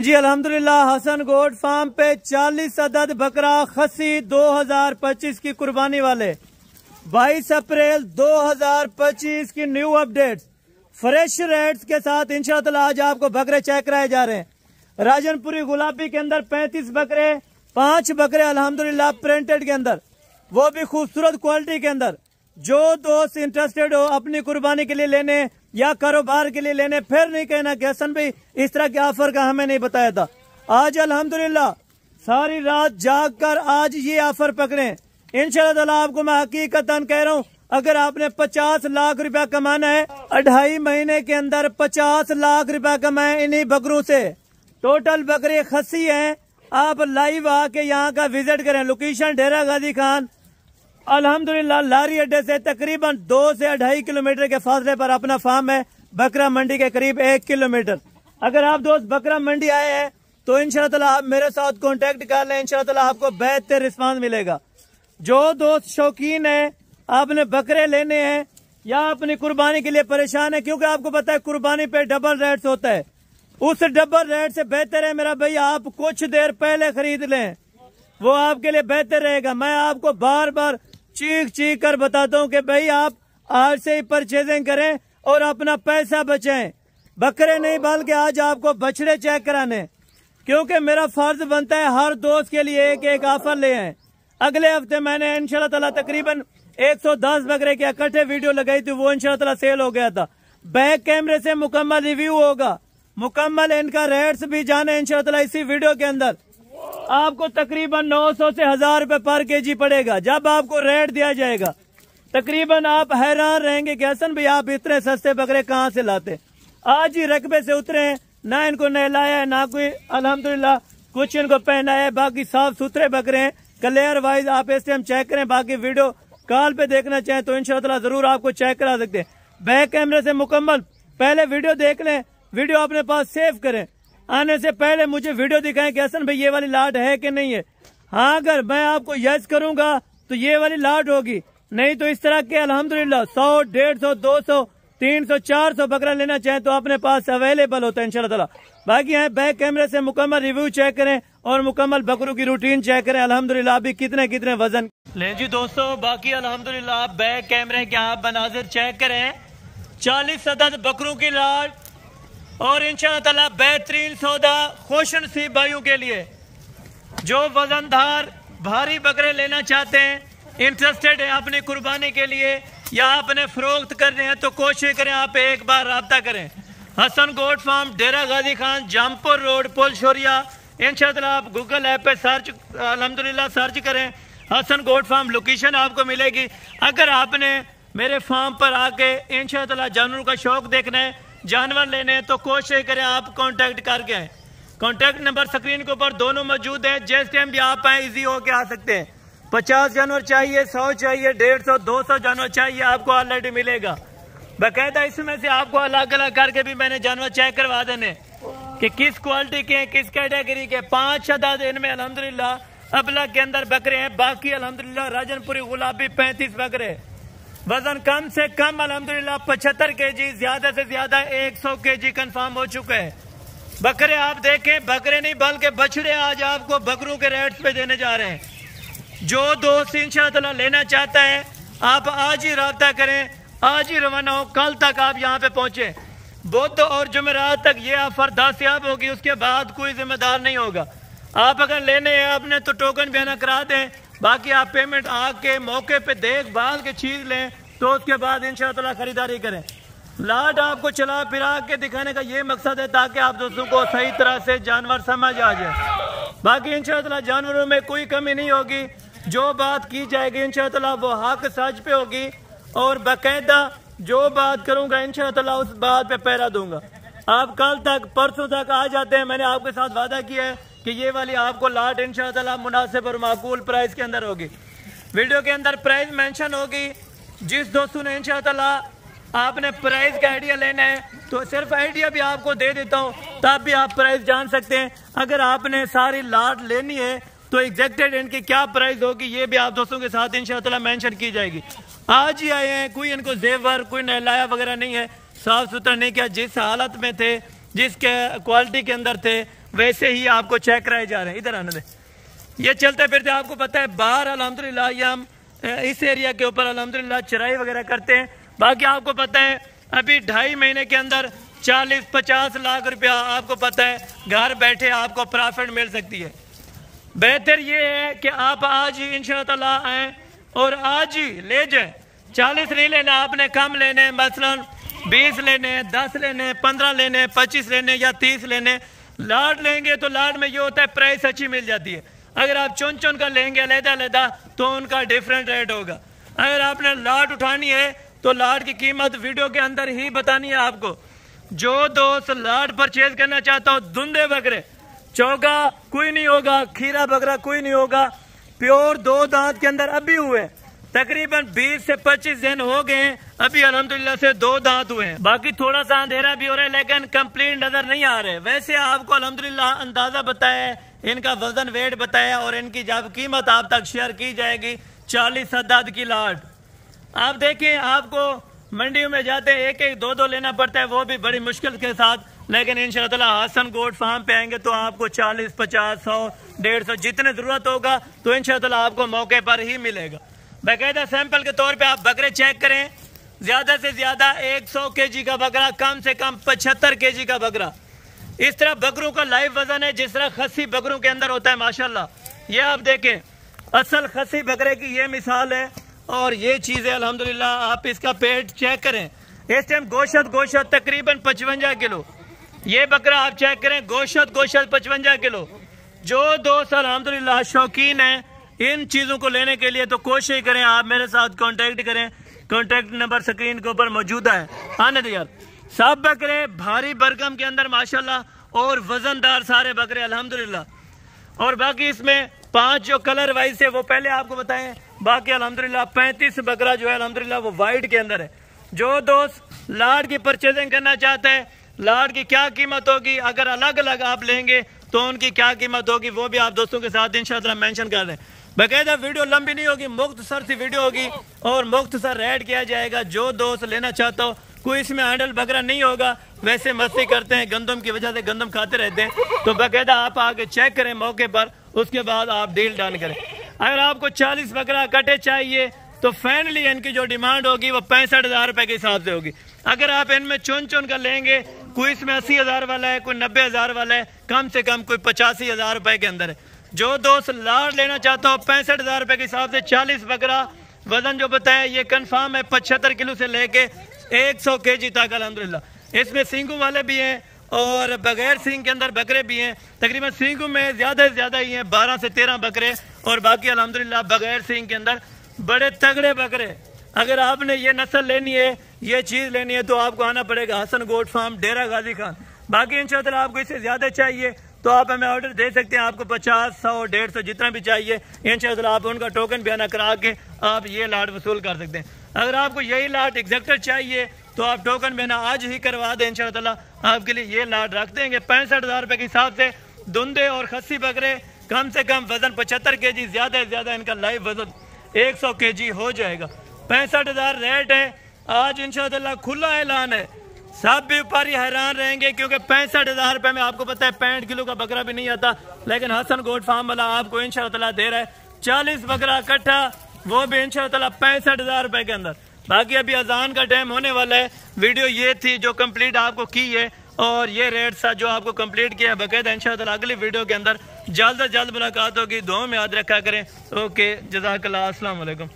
जी अल्हम्दुलिल्लाह Hasan goat farm पे 40 अदद बकरा खसी 2025 की कुर्बानी वाले 22 अप्रैल 2025 की न्यू अपडेट फ्रेश रेट्स के साथ इंशाअल्लाह आज आपको बकरे चेक कराए जा रहे हैं। राजनपुरी गुलाबी के अंदर 35 बकरे, 5 बकरे अल्हम्दुलिल्लाह प्रिंटेड के अंदर, वो भी खूबसूरत क्वालिटी के अंदर। जो दोस्त इंटरेस्टेड हो अपनी कुर्बानी के लिए लेने या कारोबार के लिए लेने, फिर नहीं कहना कि हसन भाई इस तरह के ऑफर का हमें नहीं बताया था। आज अल्हम्दुलिल्लाह सारी रात जाग कर आज ये ऑफर पकड़े इंशाअल्लाह। आपको मैं हकीकतन कह रहा हूँ, अगर आपने 50 लाख रुपया कमाना है, 2.5 महीने के अंदर 50 लाख रुपया कमाए इन्हीं बकरों से। टोटल बकरे खसी हैं। आप लाइव आके यहाँ का विजिट करें। लोकेशन डेरा गाजी खान अल्हम्दुलिल्लाह लारी अड्डे से तकरीबन 2 से 2.5 किलोमीटर के फासले पर अपना फार्म है। बकरा मंडी के करीब 1 किलोमीटर। अगर आप दोस्त बकरा मंडी आए हैं तो इंशाअल्लाह आप मेरे साथ कांटेक्ट कर लें, इंशाअल्लाह आपको बेहतर रिस्पांस मिलेगा। जो दोस्त शौकीन है, आपने बकरे लेने हैं या अपनी कुर्बानी के लिए परेशान है, क्योंकि आपको पता है कुर्बानी पे डबल रेट्स होता है, उस डबल रेट से बेहतर है मेरा भाई आप कुछ देर पहले खरीद लें, वो आपके लिए बेहतर रहेगा। मैं आपको बार बार चीख कर बताता हूँ कि भाई आप आज से ही परचेजिंग करें और अपना पैसा बचाएं। बकरे नहीं बल्कि आज आपको बछड़े चेक कराने, क्योंकि मेरा फर्ज बनता है हर दोस्त के लिए एक एक ऑफर ले आए। अगले हफ्ते मैंने इंशाअल्लाह तकरीबन 110 बकरे के इकट्ठे वीडियो लगाई थी, वो इंशाअल्लाह सेल हो गया था। बैक कैमरे से मुकम्मल रिव्यू होगा, मुकम्मल इनका रेट्स भी जाने इंशाअल्लाह इसी वीडियो के अंदर। आपको तकरीबन 900 से 1000 रुपए पर केजी पड़ेगा। जब आपको रेट दिया जाएगा तकरीबन आप हैरान रहेंगे कि हसन भाई आप इतने सस्ते बकरे कहाँ से लाते। आज ही रकबे से उतरे हैं, ना इनको नहलाया है ना कोई अल्हम्दुलिल्लाह कुछ इनको पहनाया है, बाकी साफ सुथरे बकरे हैं। क्लियर वाइज आप इस टाइम चेक करें, बाकी वीडियो कॉल पे देखना चाहें तो इंशाअल्लाह जरूर आपको चेक करा सकते हैं। बैक कैमरे से मुकम्मल पहले वीडियो देख लें, वीडियो अपने पास सेव करें। आने से पहले मुझे वीडियो दिखाएं कि हसन भाई ये वाली लाट है कि नहीं है। हाँ, अगर मैं आपको यस करूंगा तो ये वाली लाट होगी, नहीं तो इस तरह के अल्हम्दुलिल्लाह 100, 150, 200, 300, 400 बकरा लेना चाहें तो अपने पास अवेलेबल होता है इंशाअल्लाह। बाकी यहाँ बैक कैमरे से मुकम्मल रिव्यू चेक करें और मुकम्मल बकरों की रूटीन चेक करें। अल्हम्दुलिल्लाह अभी कितने कितने वजन लें जी दोस्तों। बाकी अल्हम्दुलिल्लाह बैक कैमरे के आप बनाजिर चेक करें। 40 अदद बकरों की लाट और इंशाअल्लाह बेहतरीन सौदा खुश नसीब भाइयों के लिए जो वजनदार भारी बकरे लेना चाहते हैं, इंटरेस्टेड है अपनी कुर्बानी के लिए या आपने फरोख्त करने हैं, तो कोशिश करें आप एक बार राब्ता करें। हसन गोट फार्म डेरा गाजी खान जामपुर रोड पुल शोरिया। इंशाअल्लाह आप गूगल ऐप पे सर्च अल्हम्दुलिल्लाह सर्च करें हसन गोट फार्म, लोकेशन आपको मिलेगी। अगर आपने मेरे फार्म पर आके इंशाअल्लाह जानवरों का शौक देखना है, जानवर लेने हैं, तो कोशिश करें आप कांटेक्ट करके आए। कांटेक्ट नंबर स्क्रीन के ऊपर दोनों मौजूद है। जिस टाइम भी आप आए इजी होके आ सकते हैं। 50 जानवर चाहिए, 100 चाहिए, 150, 200 जानवर चाहिए, आपको ऑलरेडी मिलेगा बाकायदा। इसमें से आपको अलग अलग करके भी मैंने जानवर चेक करवा देने कि किस क्वालिटी के, किस कैटेगरी के। 5 अदद इनमें अल्हम्दुलिल्लाह अबला के अंदर बकरे हैं। बाकी अल्हम्दुलिल्लाह राजनपुरी गुलाबी 35 बकरे। वजन कम से कम अल्हम्दुलिल्लाह 75 केजी, ज्यादा से ज्यादा 100 केजी कंफर्म हो चुका है। बकरे आप देखें, बकरे नहीं बल्कि बछड़े आज आपको बकरों के रेट्स पे देने जा रहे हैं। जो दोस्त इंशाअल्लाह लेना चाहता है आप आज ही राब्ता करें, आज ही रवाना हो, कल तक आप यहाँ पे पहुंचे। बुध और जुमेरात तक ये ऑफर दस्तयाब होगी, उसके बाद कोई जिम्मेदार नहीं होगा। आप अगर लेने हैं आपने तो टोकन भी ना करा दें, बाकी आप पेमेंट आके मौके पे देख भाल के चीज लें, तो उसके बाद इंशाअल्लाह खरीदारी करें। लाट आपको चला फिरा के दिखाने का ये मकसद है ताकि आप दोस्तों को सही तरह से जानवर समझ आ जाए। बाकी इंशाअल्लाह जानवरों में कोई कमी नहीं होगी। जो बात की जाएगी इंशाअल्लाह वो हक सच पे होगी और बाकायदा जो बात करूंगा इंशाअल्लाह उस बात पे पहरा दूंगा। आप कल तक परसों तक आ जाते हैं, मैंने आपके साथ वादा किया है कि ये वाली आपको लाट इंशाअल्लाह मुनासिब और माकूल प्राइस के अंदर होगी। वीडियो के अंदर प्राइस मेंशन होगी। जिस दोस्तों ने इंशाअल्लाह आपने प्राइस का आइडिया लेना है तो सिर्फ आइडिया भी आपको दे देता हूँ, तब भी आप प्राइस जान सकते हैं। अगर आपने सारी लाट लेनी है तो एग्जैक्टेड इनकी क्या प्राइस होगी ये भी आप दोस्तों के साथ इंशाअल्लाह मेंशन की जाएगी। आज ही आए हैं, कोई इनको जेवर कोई नहलाया वगैरह नहीं है, साफ सुथरा नहीं किया, जिस हालत में थे जिस क्वालिटी के अंदर थे वैसे ही आपको चेक कराए जा रहे हैं। इधर आने दे। ये चलते फिरते आपको पता है बाहर अल्हम्दुलिल्लाह ये हम इस एरिया के ऊपर अल्हम्दुलिल्लाह चराई वगैरह करते हैं। बाकी आपको पता है अभी 2.5 महीने के अंदर 40-50 लाख रुपया आपको पता है घर बैठे आपको प्रॉफिट मिल सकती है। बेहतर ये है कि आप आज ही इंशाअल्लाह आए और आज ही ले जाए। 40 नहीं लेना आपने, कम लेने, मसलन 20 लेने, 10 लेने, 15 लेने, 25 लेने या 30 लेने। लाट लेंगे तो लाट में ये होता है प्राइस अच्छी मिल जाती है। अगर आप चुन चुन कर लेंगे अलग-अलग तो उनका डिफरेंट रेट होगा। अगर आपने लाट उठानी है तो लाट की कीमत वीडियो के अंदर ही बतानी है आपको। जो दोस्त लाट परचेज करना चाहता हो, धुंधे बकरे, चौगा कोई नहीं होगा, खीरा बकरा कोई नहीं होगा, प्योर 2 दांत के अंदर अभी हुए, तकरीबन 20 से 25 दिन हो गए हैं, अभी अल्हम्दुलिल्लाह से 2 दांत हुए हैं। बाकी थोड़ा सा अंधेरा भी हो रहा है लेकिन कंप्लीट नजर नहीं आ रहे। वैसे आपको अल्हम्दुलिल्लाह अंदाजा बताया है, इनका वजन वेट बताया और इनकी जब कीमत आप तक शेयर की जाएगी 40 अदद की लाट। आप देखें आपको मंडियों में जाते हैं 1-1, 2-2 लेना पड़ता है, वो भी बड़ी मुश्किल के साथ। लेकिन इंशाअल्लाह हसन गोट फार्म पे आएंगे तो आपको 40, 50, 100, 150 जितने जरूरत होगा तो इंशाअल्लाह आपको मौके पर ही मिलेगा। बाकायदा सैंपल के तौर पे आप बकरे चेक करें, ज्यादा से ज्यादा 100 kg का बकरा, कम से कम 75 kg का बकरा। इस तरह बकरों का लाइव वजन है जिस तरह खस्सी बकरों के अंदर होता है माशाल्लाह। ये आप देखें असल खस्सी बकरे की ये मिसाल है और ये चीज है अल्हम्दुलिल्लाह। आप इसका पेट चेक करें, इस टाइम गोश्त तकरीबन 55 किलो। ये बकरा आप चेक करें, गोश्त 55 किलो। जो दोस्त अल्हम्दुलिल्लाह शौकीन है इन चीजों को लेने के लिए तो कोशिश करें आप मेरे साथ कांटेक्ट करें। कांटेक्ट नंबर स्क्रीन के ऊपर मौजूद है। आने दो यार। सब बकरे भारी भरकम के अंदर माशाल्लाह और वजनदार सारे बकरे अल्हम्दुलिल्लाह। और बाकी इसमें 5 जो कलर वाइज है वो पहले आपको बताएं। बाकी अल्हम्दुलिल्लाह 35 बकरा जो है अल्हम्दुलिल्लाह वो वाइट के अंदर है। जो दोस्त लाट की परचेजिंग करना चाहते हैं, लाट की क्या कीमत होगी, अगर अलग अलग आप लेंगे तो उनकी क्या कीमत होगी वो भी आप दोस्तों के साथ इंशाअल्लाह मेंशन कर दें। बाकायदा वीडियो लंबी नहीं होगी, मुख्तसर सी वीडियो होगी और मुख्तसर रेट किया जाएगा। जो दोस्त लेना चाहता हो, कोई इसमें हैंडल बकरा नहीं होगा। वैसे मस्ती करते हैं, गंदम की वजह से गंदम खाते रहते हैं, तो बाकायदा आप आके चेक करें मौके पर, उसके बाद आप डील डन करें। अगर आपको 40 बकरा कटे चाहिए तो फाइनली इनकी जो डिमांड होगी वो 65,000 रुपए के हिसाब से होगी। अगर आप इनमें चुन चुन कर लेंगे, कोई इसमें 80,000 वाला है, कोई 90,000 वाला है, कम से कम कोई 85,000 रुपए के अंदर है। जो दोस्त लाट लेना चाहता हो 65,000 रुपए के हिसाब से 40 बकरा, वजन जो बताया ये कंफर्म है 75 किलो से लेके 100 kg तक अल्हम्दुलिल्लाह। इसमें सींगों वाले भी हैं और बगैर सींग के अंदर बकरे भी हैं। तकरीबन सींगों में ज्यादा से ज्यादा ही हैं 12 से 13 बकरे और बाकी अल्हम्दुलिल्लाह बगैर सींग के अंदर बड़े तगड़े बकरे। अगर आपने ये नस्ल लेनी है, ये चीज लेनी है तो आपको आना पड़ेगा हसन गोट फार्म, डेरा गाजी खान। बाकी इंशाअल्लाह आपको इससे ज्यादा चाहिए तो आप हमें ऑर्डर दे सकते हैं। आपको 50, 100, 150 जितना भी चाहिए इंशाअल्लाह आप उनका टोकन बयाना करा के आप ये लाट वसूल कर सकते हैं। अगर आपको यही लाट एग्जैक्टर चाहिए तो आप टोकन बयाना आज ही करवा दें, इंशाअल्लाह आपके लिए ये लाट रख देंगे 65,000 रुपए के हिसाब से। धुंधे और खस्सी बकरे कम से कम वजन 75 kg, ज्यादा से ज्यादा इनका लाइव वजन 100 kg हो जाएगा। 65,000 रेट है आज इंशाअल्लाह, खुला ऐलान है। सब व्यापारी हैरान रहेंगे क्योंकि 65,000 रुपए में आपको पता है 65 किलो का बकरा भी नहीं आता, लेकिन हसन गोट फार्म वाला आपको इंशाअल्लाह दे रहा है 40 बकरा इकट्ठा, वो भी इंशाअल्लाह 65,000 रुपए के अंदर। बाकी अभी अजान का टाइम होने वाला है। वीडियो ये थी जो कंप्लीट आपको की है और ये रेट था जो आपको कंप्लीट किया है। बाकायदा इंशाअल्लाह अगली वीडियो के अंदर जल्द से जल्द मुलाकात होगी। दुआ में याद रखा करें। ओके, जज़ाकल्लाह, अस्सलाम वालेकुम।